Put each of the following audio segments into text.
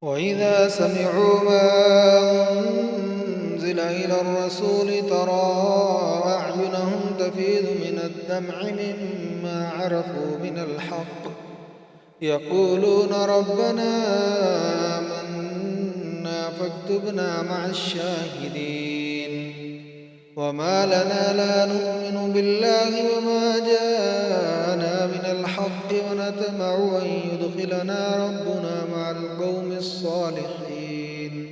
وإذا سمعوا ما أنزل إلى الرسول ترى أعينهم تفيض من الدمع مما عرفوا من الحق يقولون ربنا آمنا فاكتبنا مع الشاهدين وما لنا لا نؤمن بالله وما جاءنا من الحق ونطمع أن يدخلنا ربنا مع القوم الصالحين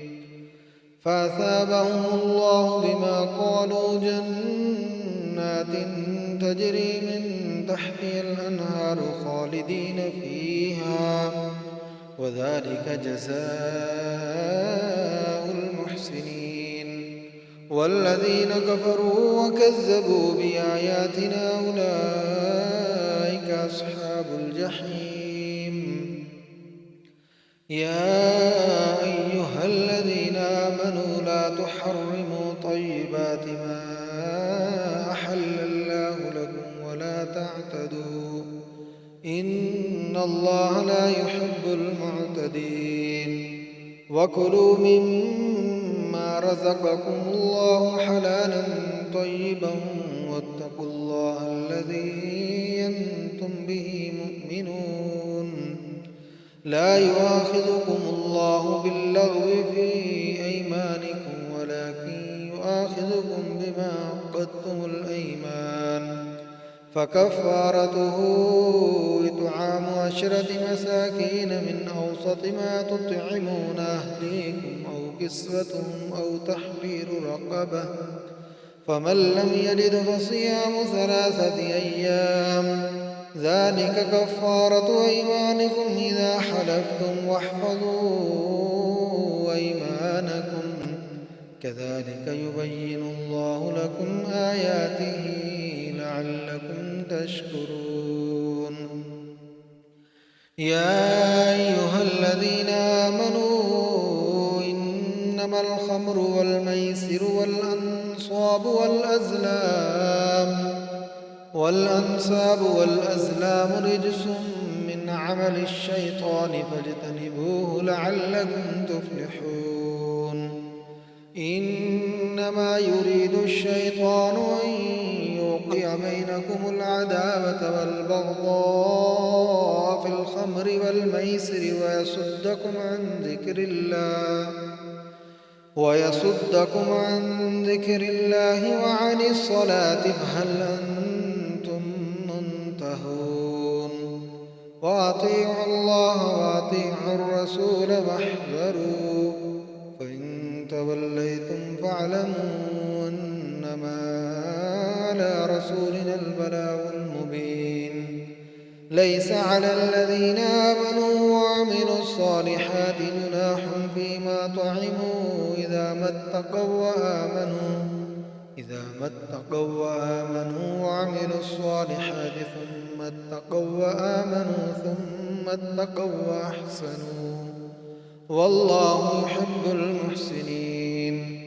فأثابهم الله بما قالوا جنات تجري من تحتها الأنهار خالدين فيها وذلك جزاء المحسنين والذين كفروا وكذبوا بآياتنا أولئك أصحاب الجحيم يا أيها الذين آمنوا لا تحرموا طيبات ما أحل الله لكم ولا تعتدوا إن الله لا يحب المعتدين وكلوا مما رزقكم الله حلالا طيبا واتقوا الله الذي أنتم به مؤمنون لا يؤاخذكم الله باللغو في أيمانكم ولكن يؤاخذكم بما عقدتم الأيمان فكفارته إطعام 10 مساكين من أوسط ما تطعمون أهليكم أو كسوتهم أو تحرير رقبة فمن لم يجد فصيام 3 أيام ذلك كفارة أيمانكم إذا حلفتم واحفظوا أيمانكم كذلك يبين الله لكم آياته لعلكم تشكرون يا أيها الذين آمنوا إنما الخمر والميسر والأنصاب والأزلام رجس من عمل الشيطان فاجتنبوه لعلكم تفلحون إنما يريد الشيطان أن يوقع بينكم العداوة والبغضاء في الخمر والميسر ويصدكم عن ذكر الله وعن الصلاة فهل أنتم منتهون وأطيعوا الله وأطيعوا الرسول واحذروا فإن توليتم فاعلموا أنما على رسولنا البلاغ المبين ليس على الذين آمنوا وعملوا الصالحات جناح فيما طعموا إذا ما اتقوا وآمنوا وعملوا الصالحات ثم اتقوا وأحسنوا والله يحب المحسنين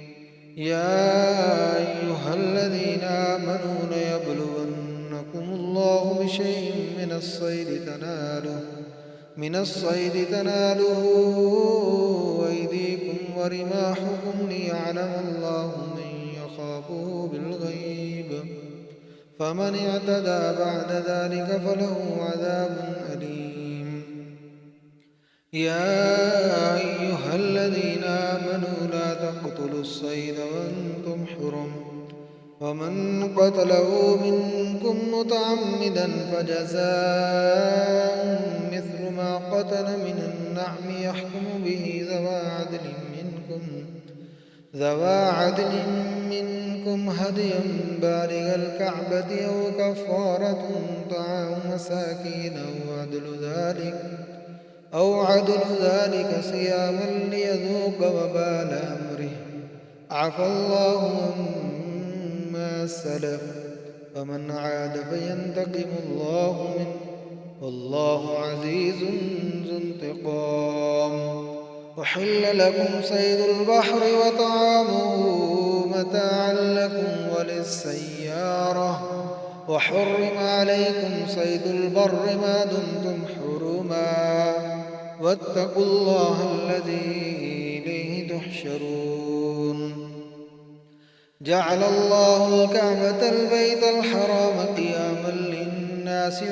يا أيها الذين آمنوا ليبلونكم الله بشيء من الصيد تناله أيديكم ورماحكم ليعلم الله من يخافه بالغيب فمن اعتدى بعد ذلك فله عذاب أليم يا أيها الذين آمنوا لا تقتلوا الصيد وأنتم حرم ومن قتله منكم متعمدا فجزاء مثل ما قتل من النعم يحكم به ذوى عدل منكم هديا بالغ الكعبة أو كفارة طعام مساكين أو عدل ذلك صياما ليذوق وبال أمره عفى الله عما سلف فمن عاد فينتقم الله منه والله عزيز ذو انتقام أحل لكم صيد البحر وطعامه متاعا لكم وللسيارة وحرم عليكم صيد البر ما دمتم حرما واتقوا الله الذي إليه تحشرون. جعل الله الكعبة البيت الحرام قياما للناس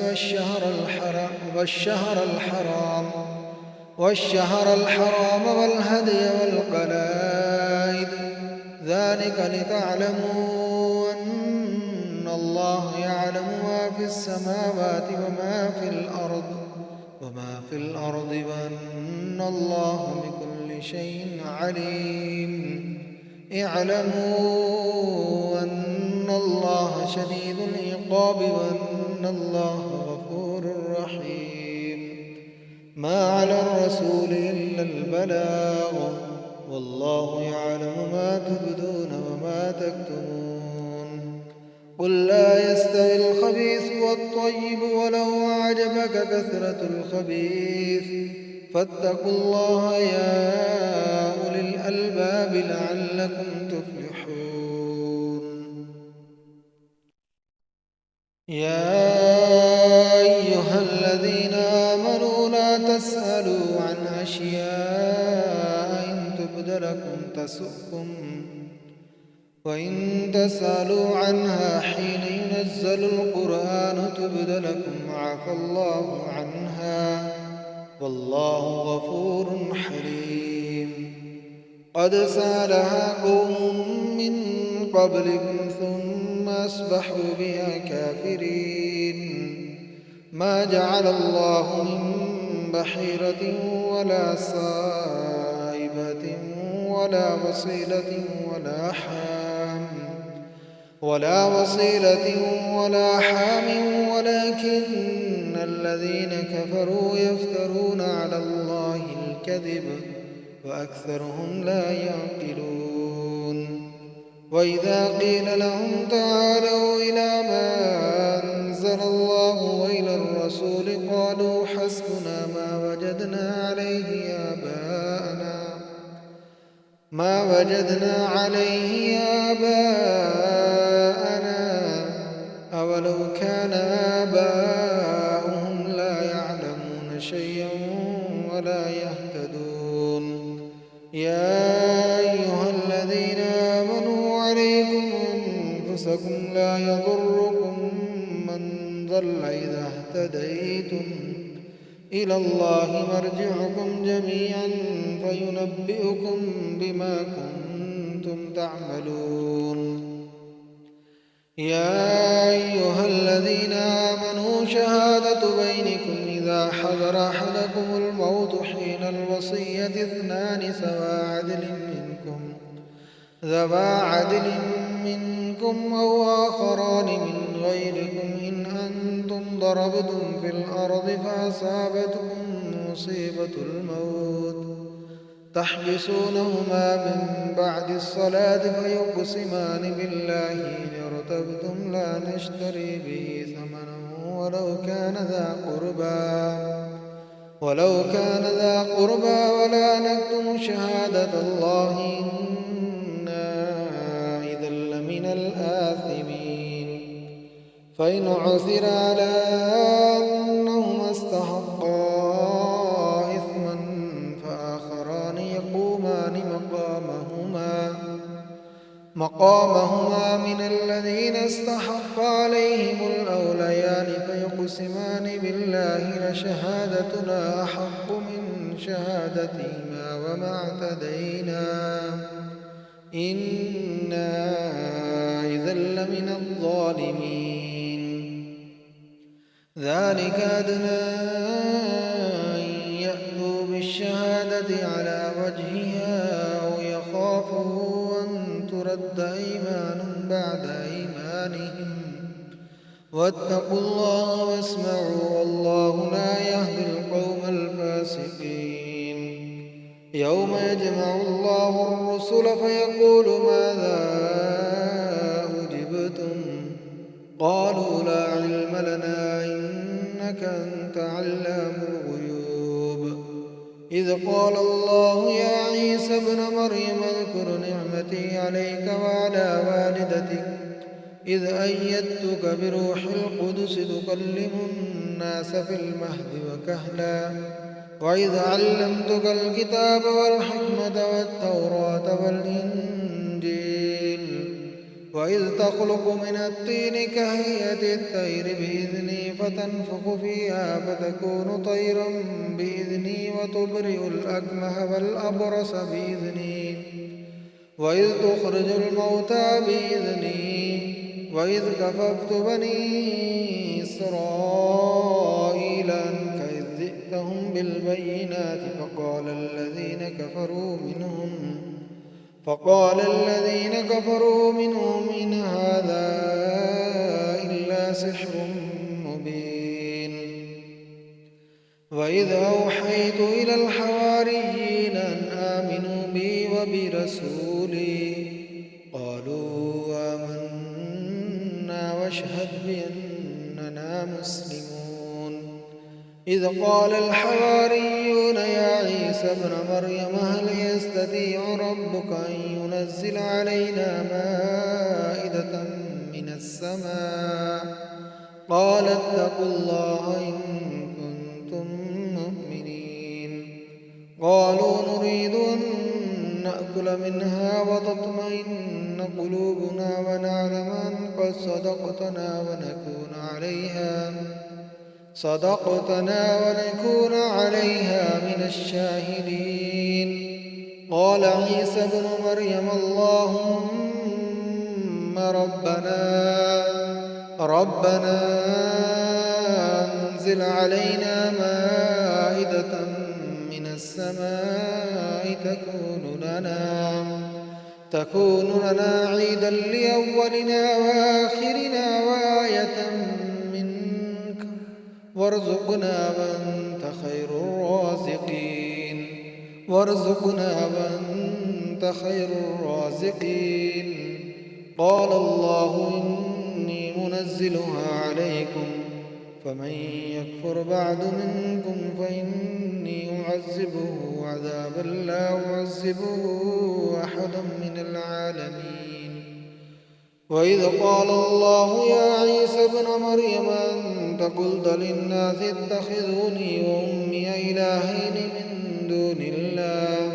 والشهر الحرام والهدي والقلائد، ذلك لتعلموا أن الله يعلم ما في السماوات وما في الأرض وأن الله بكل شيء عليم. اعلموا أن الله شديد العقاب وأن الله غفور رحيم. ما على الرسول إلا البلاغ، والله يعلم ما تبدون وما تكتمون. قل لا يستوي الخبيث والطيب ولو أعجبك كثرة الخبيث، فاتقوا الله يا أولي الألباب لعلكم تفلحون. يا أيها الذين آمنوا لا تسألوا عن أشياء إن تبد لكم تسؤكم، وإن تسألوا عنها حين ينزل القرآن تبد لكم عفى الله عنها، والله غفور حليم. قد سألها قوم من قبلكم ثم أصبحوا بها كافرين. ما جعل الله من بحيرة ولا سائبة ولا وصيلة ولا حام ولكن الذين كفروا يفترون على الله الكذب وأكثرهم لا يعقلون. وإذا قيل لهم تعالوا إلى ما أنزل الله وإلى الرسول قالوا حسبنا ما وجدنا عليه آباءنا أولو كان آباؤهم لا يعلمون شيئا ولا يهتدون. يا أيها الذين آمنوا عليكم أنفسكم لا يضركم من ضل إذا اهتديتم، إلى الله مرجعكم جميعا فينبئكم بما كنتم تعملون. يا أيها الذين آمنوا شهادة بينكم إذا حضر أحدكم الموت حين الوصية اثنان ذوى عدل منكم أو آخران من غيركم إن أنتم ضربتم في الأرض فأصابتكم مصيبة الموت تحبسونهما من بعد الصلاة فيقسمان بالله إن ارتبتم لا نشتري به ثمنا ولو كان ذا قربى ولا نكتم شهادة الله إنا إذا لمن الآثمين. فإن عثر على أنهما استحقا إثما فآخران يقومان مقامهما من الذين استحق عليهم الأوليان فيقسمان بالله لشهادتنا أحق من شهادتهما وما اعتدينا إنا إذا لمن الظالمين. ذلك أدنى أن يأتوا بالشهادة على وجهها أو يخافوا أن ترد أيمان بعد أيمانهم واتقوا الله واسمعوا والله لا يهدي القوم الفاسقين. يوم يجمع الله الرسل فيقول ماذا أجبتم قالوا لا علم لنا إنك أنت علام الغيوب. إذ قال الله يا عيسى ابن مريم اذكر نعمتي عليك وعلى والدتك إذ أيدتك بروح القدس تكلم الناس في المهد وكهلا وإذ علمتك الكتاب والحكمة والتوراة والإنجيل وإذ تخلق من الطين كهيئة الطير بإذني فتنفخ فيها فتكون طيرا بإذني وتبرئ الأكمه والأبرص بإذني وإذ تخرج الموتى بإذني وإذ كففت بني إسرائيل عنك إذ جئتهم بالبينات فقال الذين كفروا منهم إن هذا إلا سحر مبين. وإذ أوحيت إلى الحواريين أن آمنوا بي وبرسولي قالوا آمنا واشهد بأننا مسلمون. إذ قال الحواريون يا عيسى ابن مريم هل يستطيع ربك أن ينزل علينا مائدة من السماء؟ قال اتقوا الله إن كنتم مؤمنين. قالوا نريد أن نأكل منها وتطمئن قلوبنا ونعلم أن قد صدقتنا ونكون عليها من الشاهدين. قال عيسى ابن مريم اللهم ربنا أنزل علينا مائدة من السماء تكون لنا عيدا لأولنا وآخرنا وآية منك وارزقنا وأنت خير الرازقين. قال الله إني منزلها عليكم فمن يكفر بعد منكم فإني أعذبه عذابا لا أعذبه أحدا من العالمين. وإذ قال الله يا عيسى ابن مريم أنت قلت للناس اتخذوني وأمي إلهين من دون الله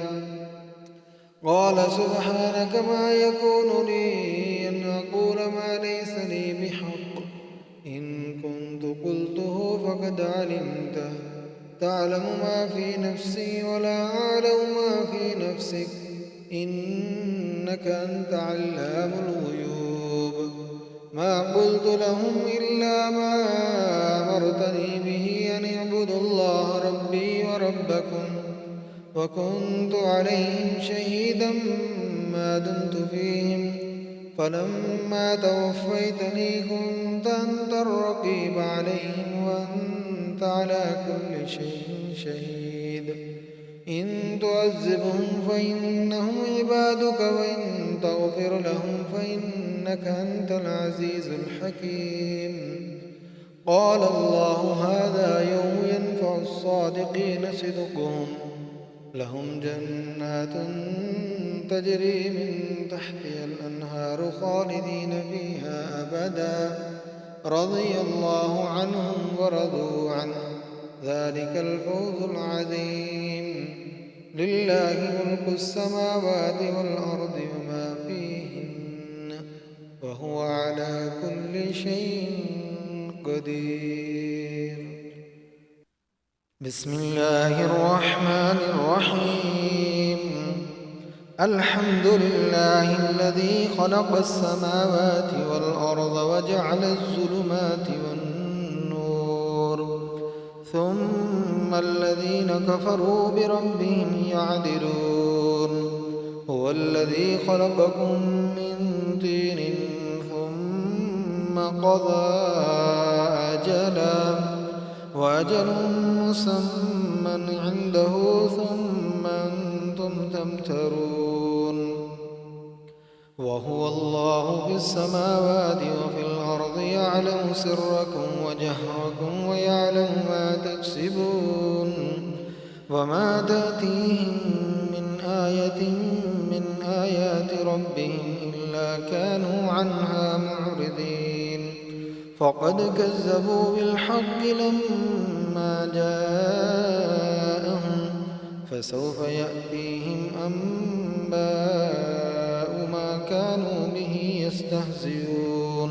قال سبحانك ما يكون لي أن أقول ما ليس لي بحق إن كنت قلته فقد علمته تعلم ما في نفسي ولا أعلم ما في نفسك إنك أنت علام الغيوب. ما قلت لهم إلا ما أمرتني به أن اعبدوا الله ربي وربكم وكنت عليهم شهيدا ما دمت فيهم فلما توفيتني كنت أنت الرقيب عليهم وأنت على كل شيء شهيد. إن تعذبهم فإنهم عبادك وإن تغفر لهم فإنك أنت العزيز الحكيم. قال الله هذا يوم ينفع الصادقين صدقهم لهم جنات تجري من تحتها الأنهار خالدين فيها أبدا رضي الله عنهم ورضوا عنه ذلك الفوز العظيم. لله ملك السماوات والأرض وما فيهن وهو على كل شيء قدير. بسم الله الرحمن الرحيم. الحمد لله الذي خلق السماوات والأرض وجعل الظلمات والنور ثم الذين كفروا بربهم يعدلون. هو الذي خلقكم من طين ثم قضى أجلا وأجل مسمى عنده ثم أنتم تمترون. وهو الله في السماوات وفي الأرض يعلم سركم وجهركم ويعلم ما تكسبون وما تأتيهم من آية من آيات ربهم إلا كانوا عنها معرضين. فقد كذبوا بالحق لما جاءهم فسوف يأتيهم أنباء ما كانوا به يستهزئون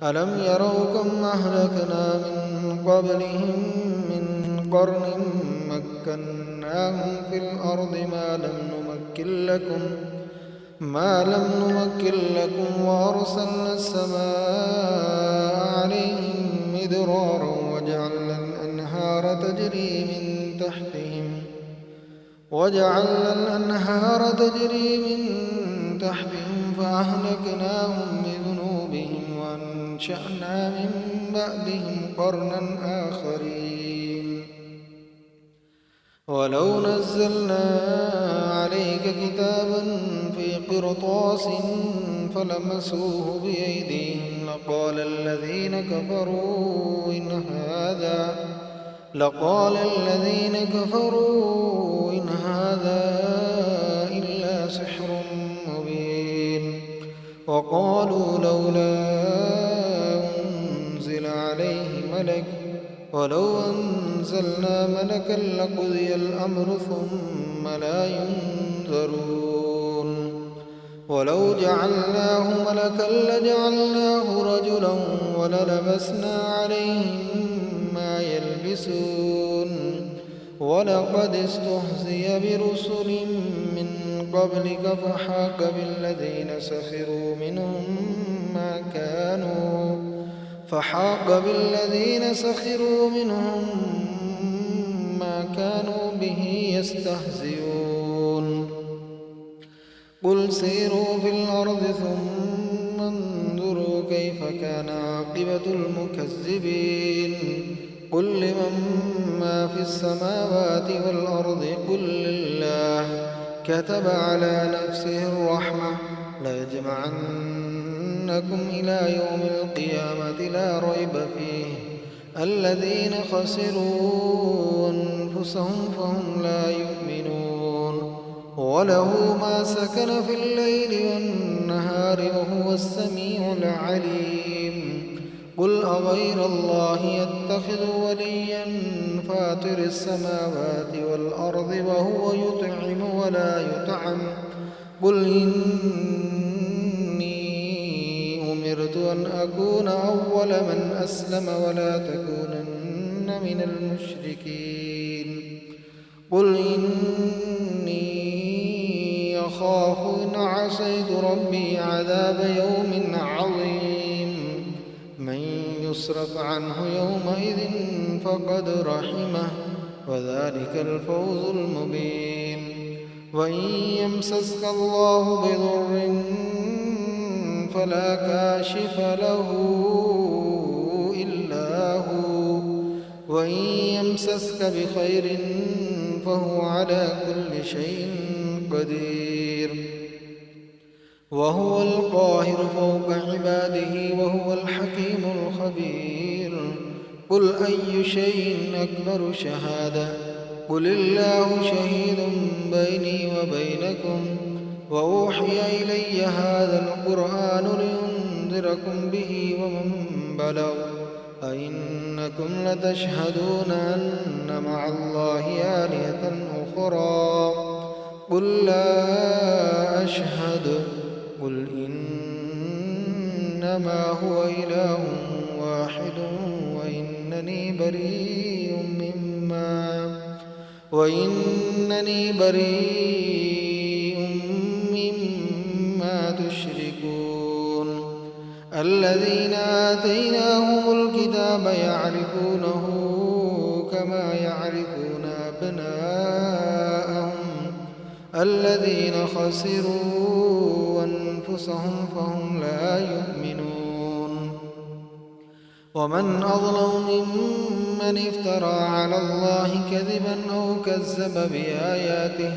ألم يروا كم أهلكنا من قبلهم من قرن مكناهم في الأرض ما لم نمكن لكم وأرسلنا السماء عليهم مدرارا وجعلنا الأنهار تجري من تحتهم فأهلكناهم بذنوبهم وأنشأنا من بعدهم قرنا آخرين ولو نزلنا عليك كتابا في قرطاس فلمسوه بأيديهم لقال الذين كفروا إن هذا إلا سحر مبين وقالوا لولا أنزل عليه ملك ولو أنزلنا ملكا لقضي الأمر ثم لا ينظرون ولو جعلناه ملكا لجعلناه رجلا وللبسنا عليهم ما يلبسون ولقد استهزئ برسل من قبلك فحاق بالذين سخروا منهم ما كانوا به يستهزئون قل سيروا في الأرض ثم انظروا كيف كان عاقبة المكذبين قل لمن ما في السماوات والأرض قل لله كتب على نفسه الرحمة ليجمعنكم إلى يوم القيامة لا ريب فيه الذين خسروا أنفسهم فهم لا يؤمنون وله ما سكن في الليل والنهار وهو السميع العليم قل أغير الله يتخذ وليا فاطر السماوات والأرض وهو يطعم ولا يطعم قل إني أمرت أن أكون أول من أسلم ولا تكونن من المشركين قل إني أخاف إن عصيت ربي عذاب يوم عظيم من يصرف عنه يومئذ فقد رحمه وذلك الفوز المبين وإن يمسسك الله بضر فلا كاشف له إلا هو وإن يمسسك بخير فهو على كل شيء قدير وهو القاهر فوق عباده وهو الحكيم الخبير قل أي شيء أكبر شهادة قل الله شهيد بيني وبينكم وأوحي إلي هذا القرآن لينذركم به ومن بلغ أئنكم لتشهدون أن مع الله آلهة أخرى قل لا أشهد قل إنما هو إله واحد وإنني بريء مما تشركون الذين آتيناهم الكتاب يعرفونه كما يعرفون أبناءهم الذين خسروا أنفسهم فهم لا يؤمنون ومن أظلم ممن افترى على الله كذبا أو كذب بآياته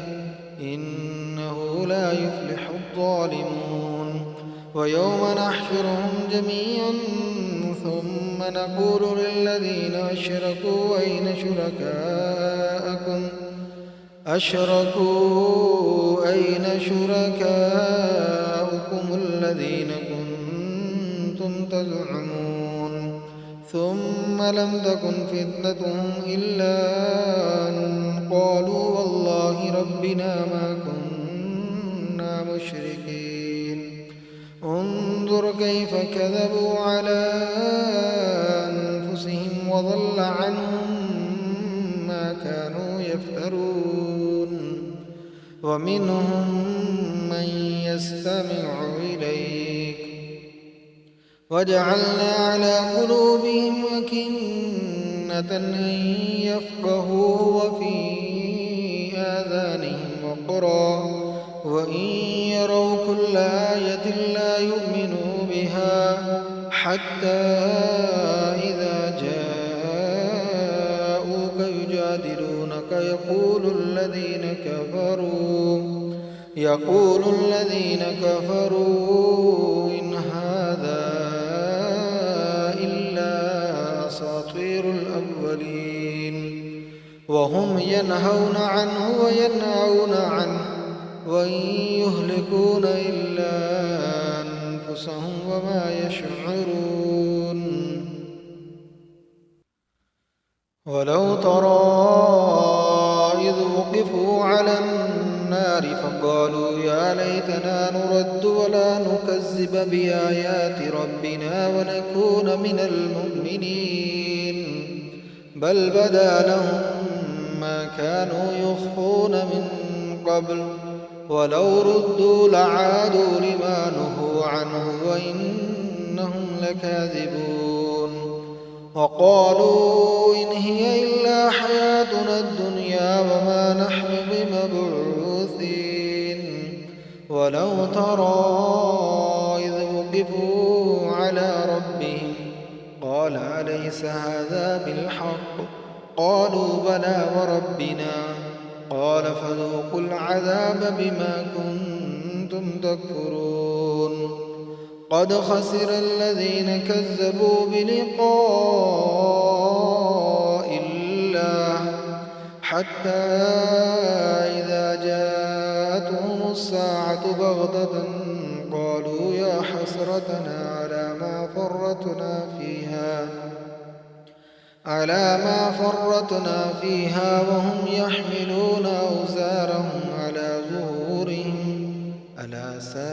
إنه لا يفلح الظالمون ويوم نحشرهم جميعا ثم نقول للذين أشركوا أين شركاؤكم الذين كنتم تزعمون ثم لم تكن فتنتهم إلا أن قالوا والله ربنا ما كنا مشركين انظر كيف كذبوا على أنفسهم وضل عنهم ما كانوا يفترون ومنهم من يستمع إليك وجعلنا على قلوبهم أكنة أن يفقهوا وفي آذانهم وقرا وإن يروا كل آية لا يؤمنوا بها حتى إذا جاءوك يجادلونك يقول الذين كفروا إن هذا إلا أساطير الأولين وهم ينهون عنه وينأون عنه وإن يهلكون إلا أنفسهم وما يشعرون ولو ترى إذ وقفوا على النار فقالوا يا ليتنا نرد ولا نكذب بآيات ربنا ونكون من المؤمنين بل بدا لهم ما كانوا يخفون من قبل ولو ردوا لعادوا لما نهوا عنه وإنهم لكاذبون وقالوا إن هي إلا حياتنا الدنيا وما نحن بمبعوثين ولو ترى إذ وقفوا على ربهم قال أليس هذا بالحق قالوا بلى وربنا قال فذوقوا العذاب بما كنتم تكفرون قد خسر الذين كذبوا بلقاء الله حتى إذا جاءتهم الساعة بغتة قالوا يا حسرتنا على ما فرطنا فيها وهم يحملون أوزارهم على ظهورهم ألا ساء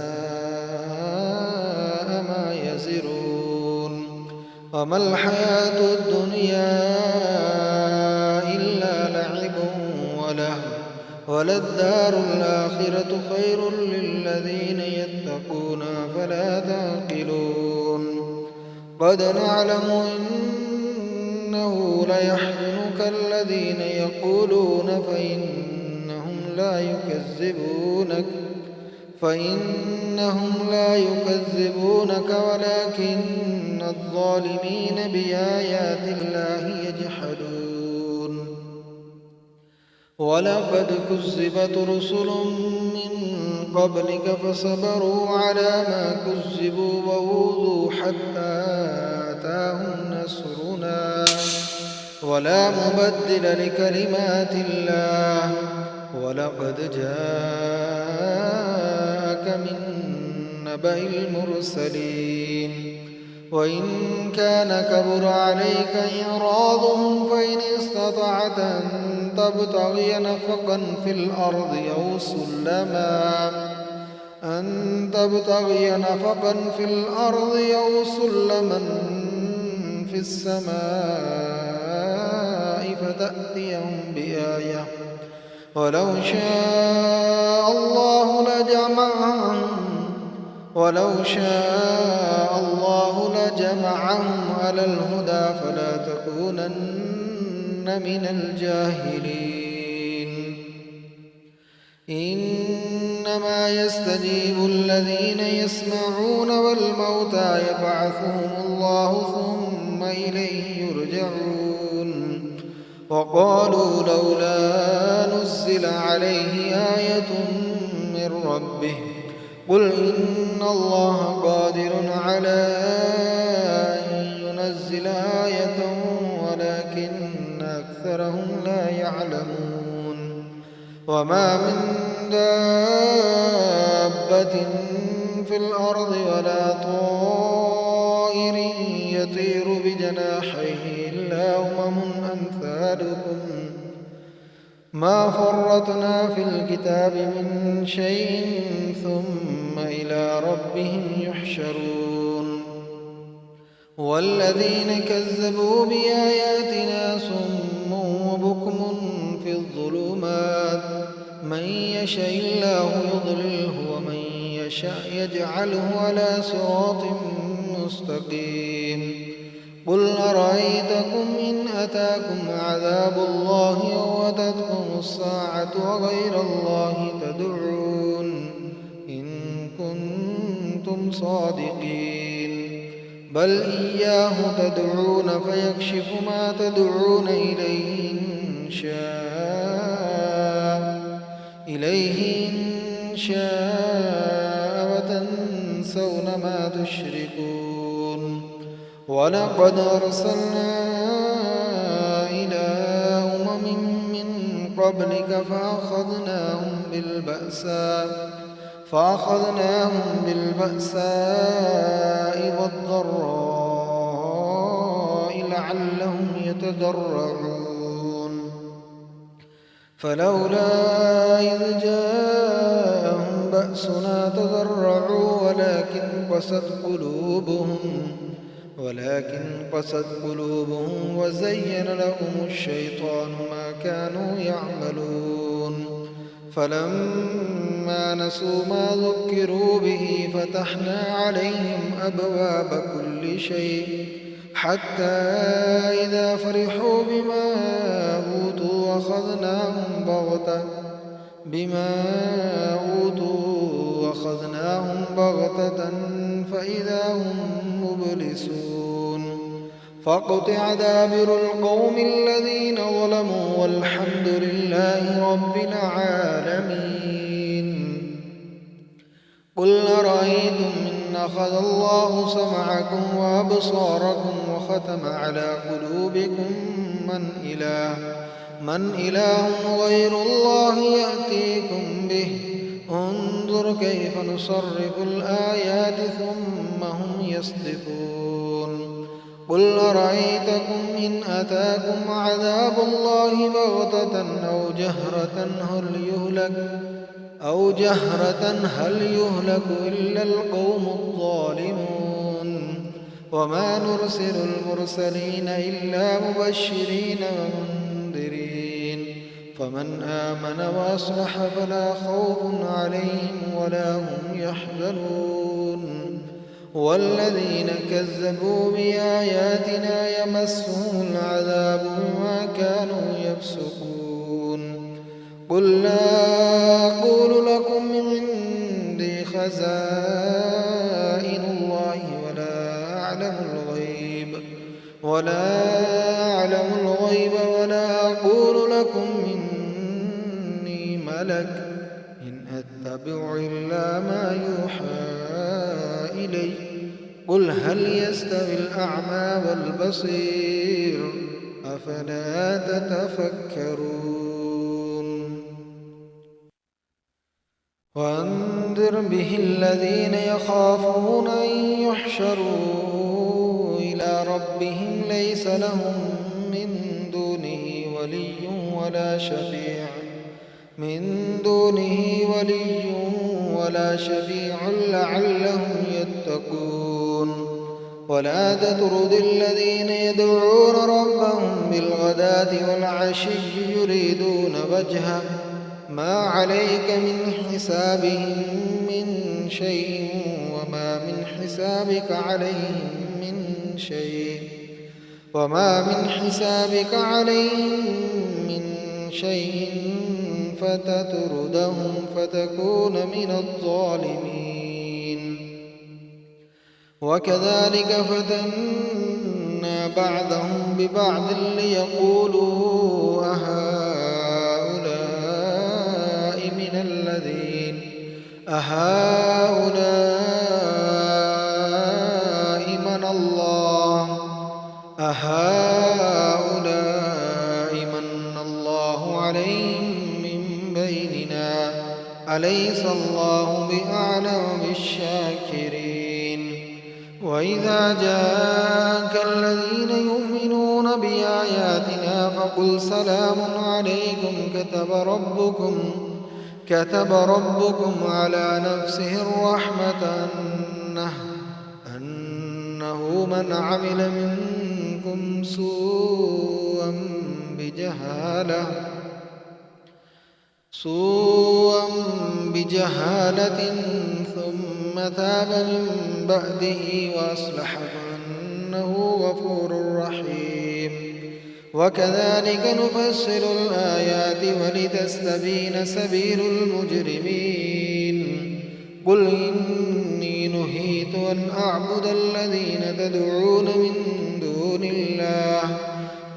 ما يزرون وما الحياة الدنيا إلا لعب ولهو وللدار الآخرة خير للذين يتقون فلا تعقلون قد نعلم إنه ليحزنك الذين يقولون فإنهم لا يكذبونك ولكن الظالمين بآيات الله يجحدون ولقد كذبت رسل من قبلك فصبروا على ما كذبوا وأوذوا حتى أتاهم نصرنا ولا مبدل لكلمات الله ولقد جاءك من نبأ المرسلين وإن كان كبر عليك إعراضهم فإن استطعت أن تبتغي نفقا في الأرض أو سلما في السماء فتأتيهم بآية ولو شاء الله لجمعهم على الهدى فلا تكونن من الجاهلين إنما يستجيب الذين يسمعون والموتى يبعثهم الله ثم إليه يرجعون وقالوا لولا نزل عليه آية من ربه قل إن الله قادر على أن ينزل آية ولكن أكثرهم لا يعلمون وما من دابة في الأرض ولا طائر يطير بجناحيه إلا أمم أمثالكم ما فرطنا في الكتاب من شيء ثم إلى ربهم يحشرون والذين كذبوا بآياتنا صم وبكم في الظلمات من يشاء الله يضلله ومن يشاء يجعله على صراط مستقيم قل أرأيتكم إن أتاكم عذاب الله أو أتتكم الساعة وغير الله تدعون إن كنتم صادقين بل إياه تدعون فيكشف ما تدعون إليه إن شاء وتنسون ما تشركون ولقد أرسلنا إلى من قبلك فأخذناهم بالبأساء والضراء لعلهم يتضرعون فلولا إذ جاءهم بأسنا تضرعوا ولكن قست قلوبهم وزين لهم الشيطان ما كانوا يعملون فلما نسوا ما ذكروا به فتحنا عليهم أبواب كل شيء حتى إذا فرحوا بما أوتوا أخذناهم بغتة فإذا هم مبلسون فقطع دابر القوم الذين ظلموا والحمد لله رب العالمين قل أرأيتم إن أخذ الله سمعكم وأبصاركم وختم على قلوبكم من إله غير الله يأتيكم به انظر كيف نصرف الآيات ثم هم يصدفون قل أرأيتكم إن أتاكم عذاب الله بغتة أو جهرة هل يهلك إلا القوم الظالمون وما نرسل المرسلين إلا مبشرين ومنذرين فمن آمن وأصلح فلا خوف عليهم ولا هم يحزنون والذين كذبوا بآياتنا يمسهم العذاب بما كانوا يفسقون قل لا أقول لكم عندي خزائن الله ولا أقول لكم إني ملك إن أتبع إلا ما يوحى إلي قل هل يستوي الأعمى والبصير أفلا تتفكرون وأنذر به الذين يخافون أن يحشروا إلى ربهم ليس لهم من دونه ولا شفيع لعلهم يتقون ولا تطرد الذين يدعون ربهم بالغداة والعشي يريدون وجهه ما عليك من حسابهم من شيء وما من حسابك عليهم من شيء فتطردهم فتكون من الظالمين وكذلك فتنا بعضهم ببعض ليقولوا أهؤلاء من الله عليهم من بيننا أليس الله بأعلم بالشاكرين وإذا جاءك الذين يؤمنون بآياتنا فقل سلام عليكم كتب ربكم على نفسه الرحمة أنه من عمل منكم سوءا بجهالة ثم تاب من بعده وأصلح فإنه غفور رحيم. وكذلك نفصل الآيات ولتستبين سبيل المجرمين. قل إني نهيت أن أعبد الذين تدعون من دون الله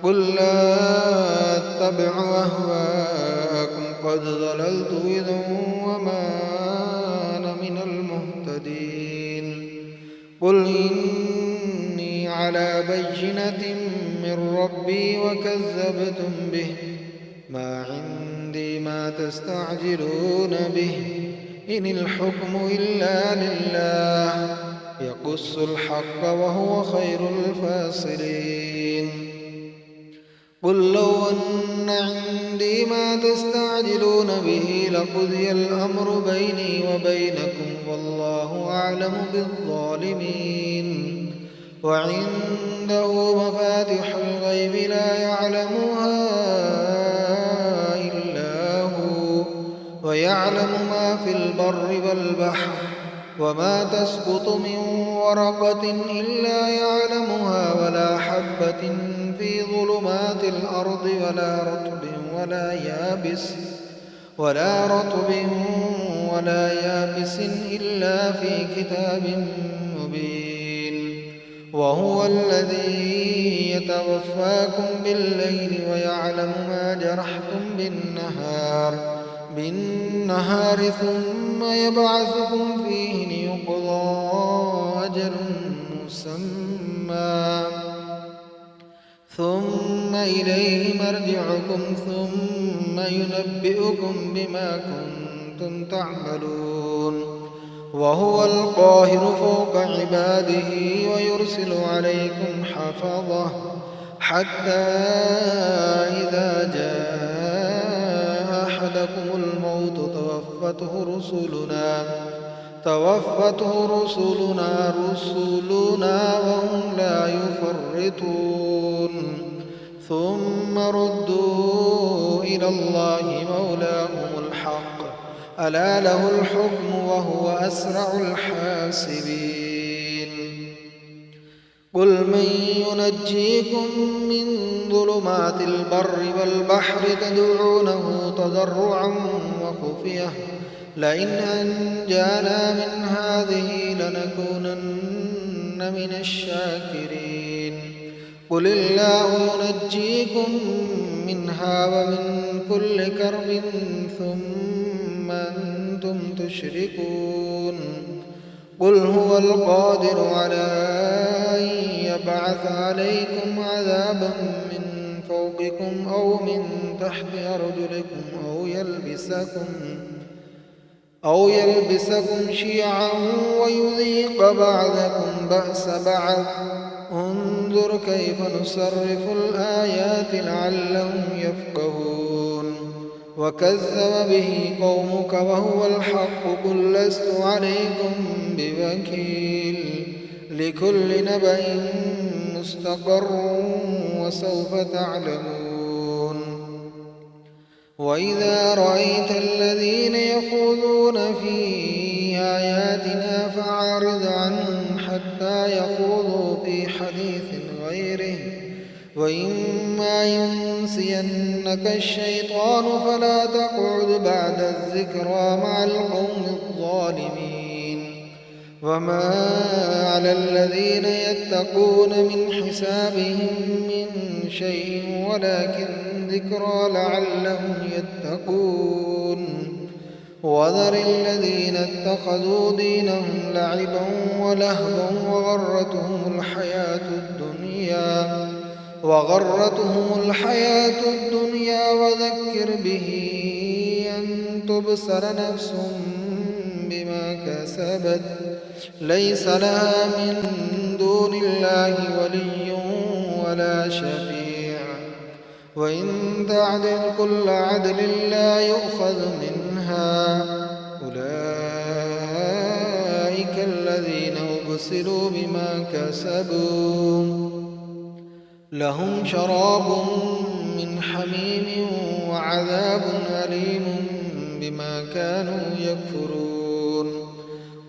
قل لا أتبع أهواءكم قد ضللت إذا وما أنا من المهتدين. قل إني على بينة من ربي وكذبتم به ما عندي ما تستعجلون به إن الحكم إلا لله يقص الحق وهو خير الفاصلين. قل لو أن عندي ما تستعجلون به لقضي الأمر بيني وبينكم والله أعلم بالظالمين. وعنده مفاتح الغيب لا يعلمها إلا هو ويعلم ما في البر والبحر وما تسقط من ورقة إلا يعلمها ولا حبة في ظلمات الأرض ولا رطب ولا يابس إلا في كتاب مبين. وهو الذي يتوفاكم بالليل ويعلم ما جرحتم بالنهار ثم يبعثكم فيه ليقضى أجل مسمى ثم إليه مرجعكم ثم ينبئكم بما كنتم تعملون. وهو القاهر فوق عباده ويرسل عليكم حفظه حتى إذا جاء أحدكم الموت توفته رسلنا وهم لا يفرطون ثم ردوا إلى الله مولاهم الحق ألا له الحكم وهو أسرع الحاسبين. قل من ينجيكم من ظلمات البر والبحر تدعونه تضرعا وخفية لئن أنجانا من هذه لنكونن من الشاكرين. قل الله ينجيكم منها ومن كل كرب ثم أنتم تشركون. قل هو القادر على أن يبعث عليكم عذابا من فوقكم أو من تحت أرجلكم أو يلبسكم شيعا ويذيق بعضكم بأس بعض انظر كيف نصرف الآيات لعلهم يفقهون. وكذب به قومك وهو الحق قل لست عليكم بوكيل لكل نبأ مستقر وسوف تعلمون. وإذا رأيت الذين يخوضون في آياتنا فأعرض عنهم حتى يخوضوا في حديث غيره وإما ينسينك الشيطان فلا تقعد بعد الذكرى مع القوم الظالمين. وما على الذين يتقون من حسابهم من شيء ولكن ذكرى لعلهم يتقون. وذر الذين اتخذوا دينهم لعبا ولهوا وغرتهم الحياة الدنيا وذكر به أن تبصر نفس بما كسبت ليس لها من دون الله ولي ولا شفيع وإن تعدل كل عدل لا يؤخذ منها أولئك الذين أبسلوا بما كسبوا لهم شراب من حميم وعذاب أليم بما كانوا يكفرون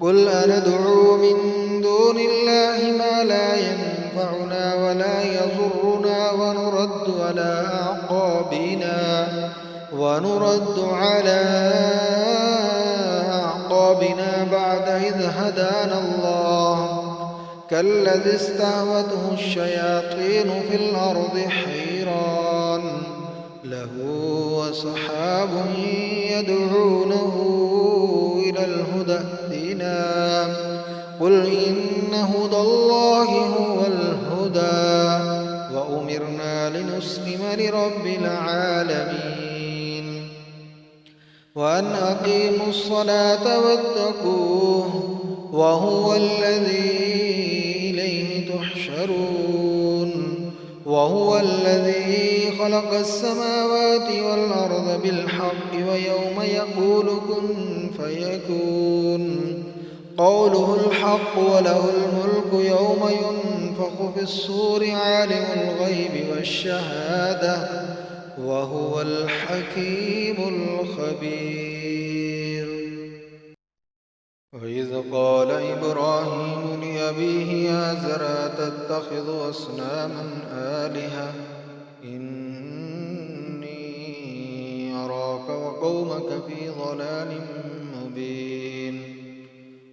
قل أندعو من دون الله ما لا ينفعنا ولا يضرنا ونرد على أعقابنا بعد إذ هدانا الله كالذي استهوته الشياطين في الأرض حيران له وسحاب يدعونه إلى الهدى ائتنا قل إن هدى الله هو الهدى وأمرنا لنسلم لرب العالمين وأن أقيموا الصلاة واتقوه وهو الذي إليه تحشرون وهو الذي خلق السماوات والأرض بالحق ويوم يقول كن فيكون قوله الحق وله الملك يوم ينفخ في الصور عالم الغيب والشهادة وهو الحكيم الخبير وإذ قال إبراهيم لأبيه آزر أتتخذ أصناما آلهة إني أراك وقومك في ضلال مبين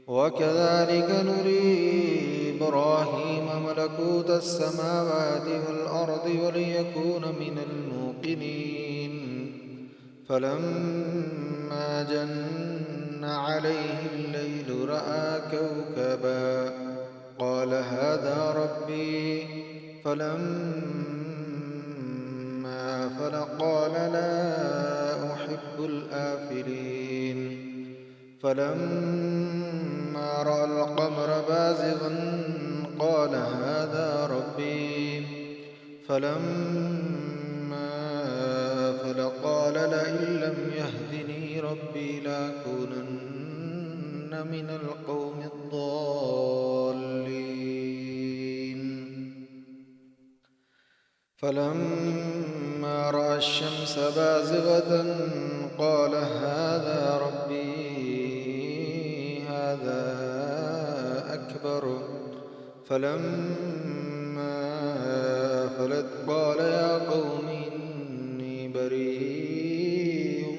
وكذلك نري إبراهيم ملكوت السماوات والأرض وليكون من الموقنين فلما جن عليه الليل رأى كوكبا قال هذا ربي فلما أفل قال لا أحب الآفلين فلما رأى القمر بازغا قال هذا ربي فلما أفل قال لئن لم يهدني ربي لأكونن من القوم الضالين فلما رأى الشمس بازغة قال هذا ربي هذا أكبر فلما أفلت قال يا قوم إني بريء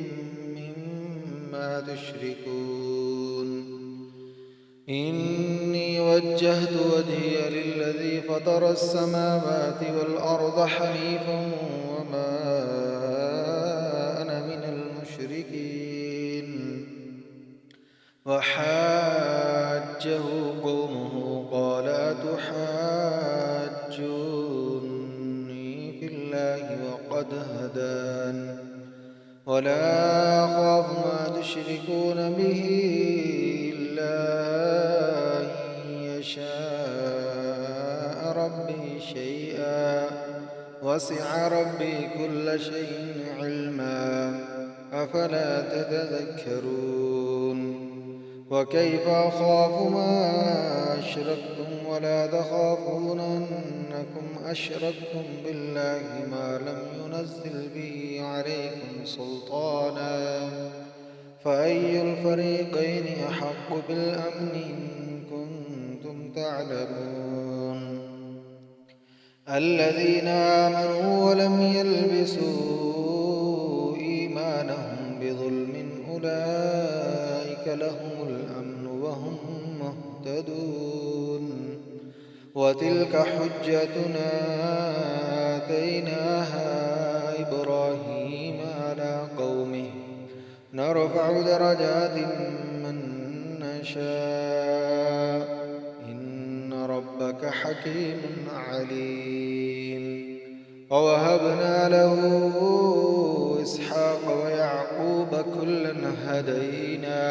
مما تشركون إني وجهت وجهي للذي فطر السماوات والأرض حنيفا وما أنا من المشركين وحاجه قومه قال أتحاجوني في الله وقد هدان ولا أخاف ما تشركون به إلا أن يشاء ربي شيئا وسع ربي كل شيء علما أفلا تتذكرون وكيف أخاف ما أشركتم ولا تخافون أنكم أشركتم بالله ما لم ينزل به عليكم سلطانا فأي الفريقين أحق بالأمن إن كنتم تعلمون الذين آمنوا ولم يلبسوا إيمانهم بظلم أولئك لهم الأمن وهم مهتدون وتلك حجتنا آتيناها إبراهيم على قومه نرفع درجات من نشاء إن ربك حكيم عليم ووهبنا له إسحاق ويعقوب كلا هدينا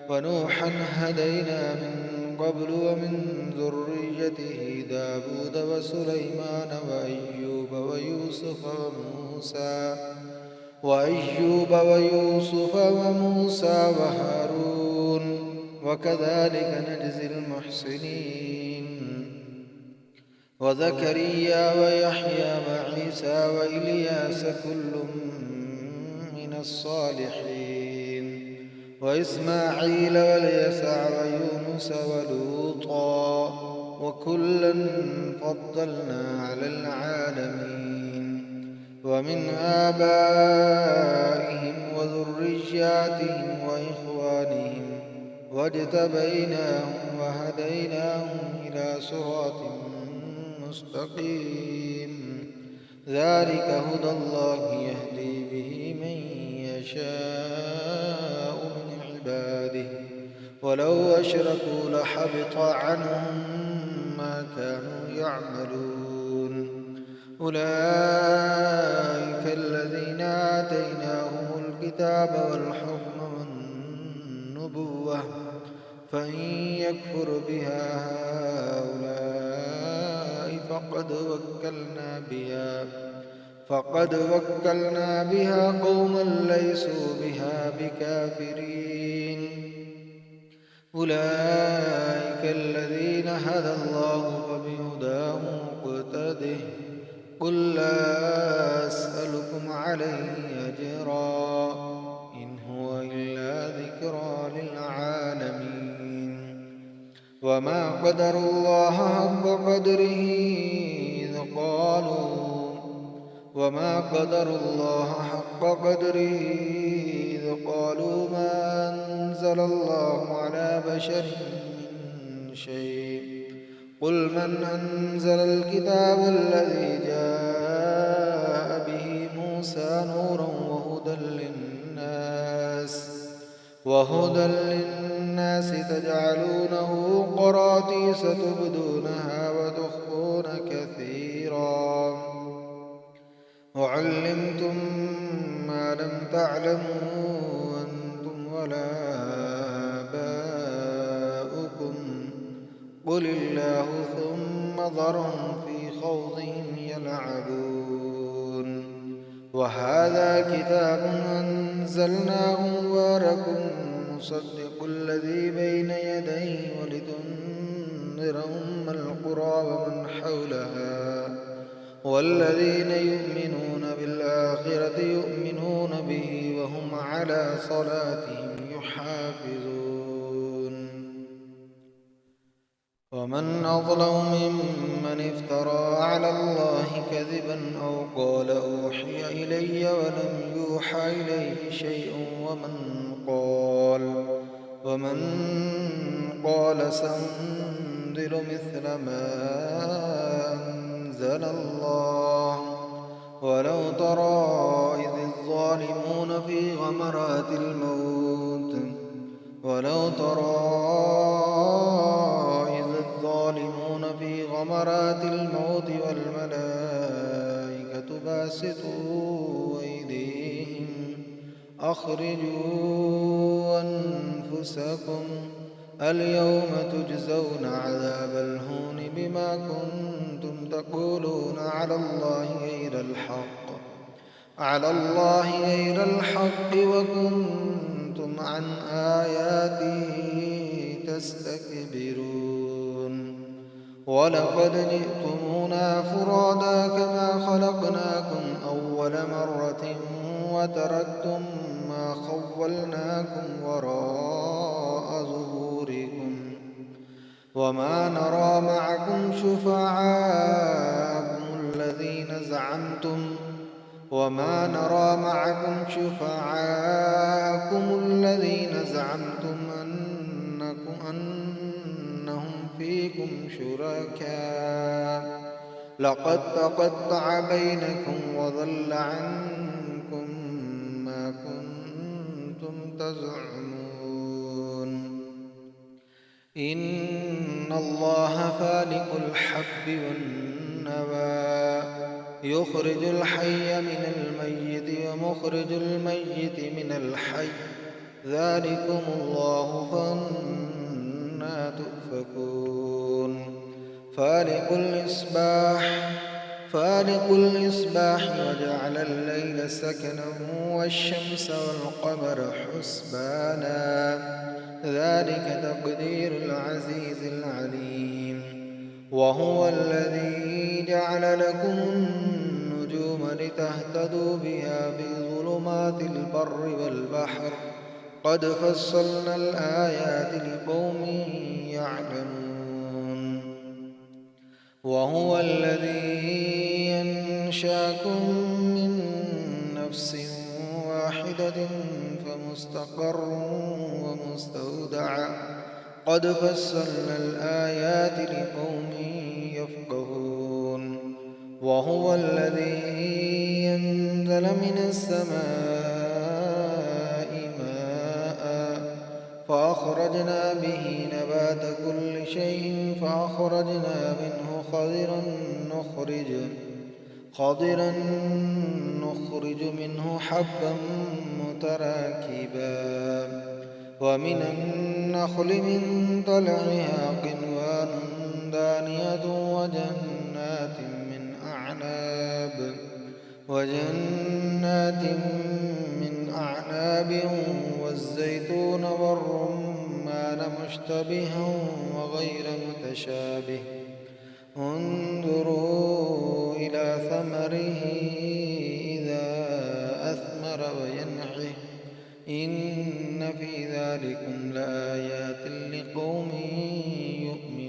ونوحا هدينا من قبل ومن ذريته ذريته داود وسليمان وأيوب وموسى وهارون وكذلك نجزي المحسنين وزكريا ويحيى وعيسى وإلياس كل من الصالحين وإسماعيل واليسع ويونس ولوطا وكلا فضلنا على العالمين ومن آبائهم وذرياتهم وإخوانهم واجتبيناهم وهديناهم إلى صراط مستقيم ذلك هدى الله يهدي به من يشاء من عباده ولو أشركوا لحبط عنهم ما كانوا يعملون أولئك الذين آتيناهم الكتاب والحكم والنبوة فإن يكفر بها هؤلاء فقد وكلنا بها قوما ليسوا بها بكافرين أولئك الذين هدى الله فبهداه مقتده قل لا أسألكم عليه أجرا إن هو إلا ذكرى للعالمين وما قدروا الله حق قدره إذ قالوا ما أنزل الله على بشر من شيء قل من أنزل الكتاب الذي جاء به موسى نورا وهدى للناس تجعلونه قراطيس تبدونها وتخفون كثيرا وعلمتم ما لم تعلموا أنتم ولا آباؤكم قل الله ثم ذرهم في خوضهم يلعبون وهذا كتاب أنزلناه مبارك مصدق الذي بين يديه ولتنذر أم القرى ومن حولها والذين يؤمنون بالآخرة يؤمنون به وهم على صلاتهم يحافظون ومن أظلم ممن افترى على الله كذبا أو قال أوحي إلي ولم يوحى إليه شيء ومن قال سأنزل مثل ما أنزل الله ولو ترى إذ الظالمون في غمرات الموت والملائكة باسطوا أيديهم أخرجوا أنفسكم اليوم تجزون عذاب الهون بما كنتم تقولون على الله غير الحق وكنتم عن آياته تستكبرون ولقد جئتمونا فرادا كما خلقناكم أول مرة وتركتم ما خولناكم وراء ظهوركم وما نرى معكم شفعاءكم الذين زعمتم أنهم فيكم شركاء لقد تقطع بينكم وضل عنكم ما كنتم تزعمون إن الله فالق الحب والنوى يخرج الحي من الميت ومخرج الميت من الحي ذلكم الله فأنى تؤفكون فالق الإصباح وجعل الليل سكنا والشمس والقمر حسبانا ذلك تقدير العزيز العليم وهو الذي جعل لكم النجوم لتهتدوا بها في ظلمات البر والبحر قد فصلنا الآيات لقوم يعلمون وهو الذي أنشأكم من نفس واحدة فمستقر ومستودع قد فصلنا الآيات لقوم يفقهون وهو الذي أنزل من السماء ماء فأخرجنا به نبات كل شيء فأخرجنا منه خضرا نخرج منه حبا متراكبا ومن النخل من طلعها قنوان دانية وجنات من أعناب والزيتون والرمان مشتبها وغير متشابه انظروا إلى ثمره إذا أثمر وينعه إن في ذلكم لآيات لقوم يؤمنون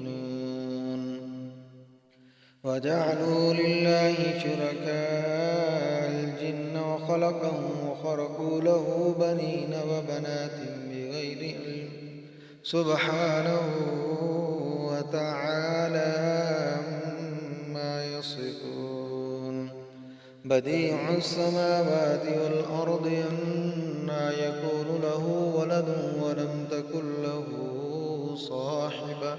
وجعلوا لله شركاء الجن وخلقهم وخرقوا له بنين وبنات بغير علم سبحانه وتعالى عما يصفون بديع السماوات والأرض أنى يكون له ولد ولم تكن له صاحبة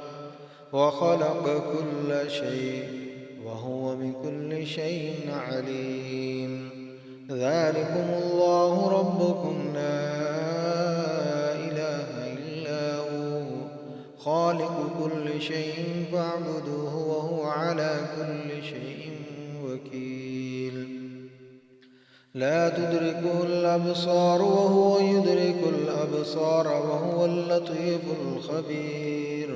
وخلق كل شيء وهو بكل شيء عليم ذلكم الله ربكم لا إله إلا هو خالق كل شيء فاعبدوه وهو على كل شيء وكيل لا تدركه الأبصار وهو يدرك الأبصار وهو اللطيف الخبير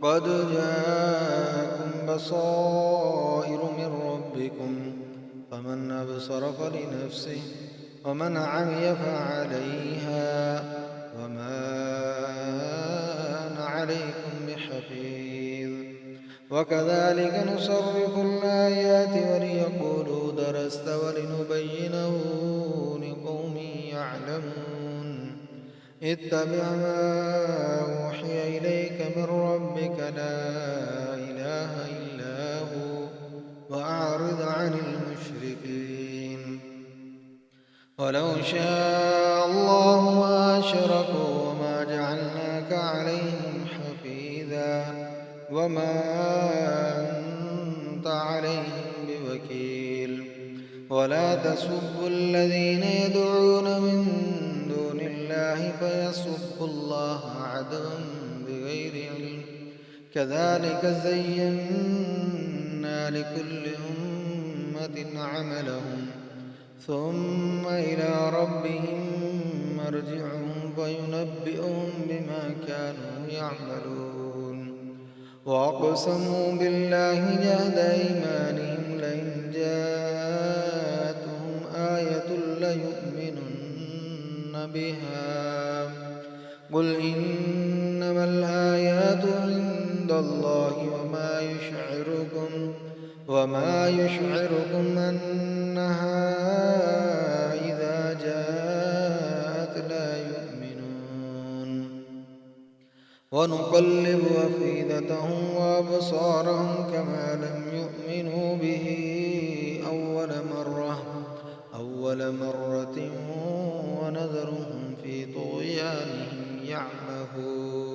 قد جاءكم بصائر من ربكم فمن أبصر فلنفسه ومن عمي فعليها وما أنا عليكم بحفيظ وكذلك نصرف الآيات وليقولوا درست ولنبينه لقوم يعلمون اتبع ما أوحي إليك من ربك لا إله إلا هو وأعرض عن المشركين ولو شاء الله ما أشركوا وما جعلناك عليهم حفيظا وما أنت عليهم بوكيل ولا تسبوا الذين يدعون من دون الله فيسبوا الله عدوا بغير علم كذلك زينا لكل أمة عملهم ثم إلى ربهم مرجعهم فينبئهم بما كانوا يعملون وأقسموا بالله جهد أيمانهم لئن جاءتهم آية ليؤمنن بها قل إنما الآيات عند الله وما يشعركم أنها إذا جاءت لا يؤمنون ونقلب أفئدتهم وأبصارهم كما لم يؤمنوا به أول مرة ونذرهم في طغيانهم يعمهون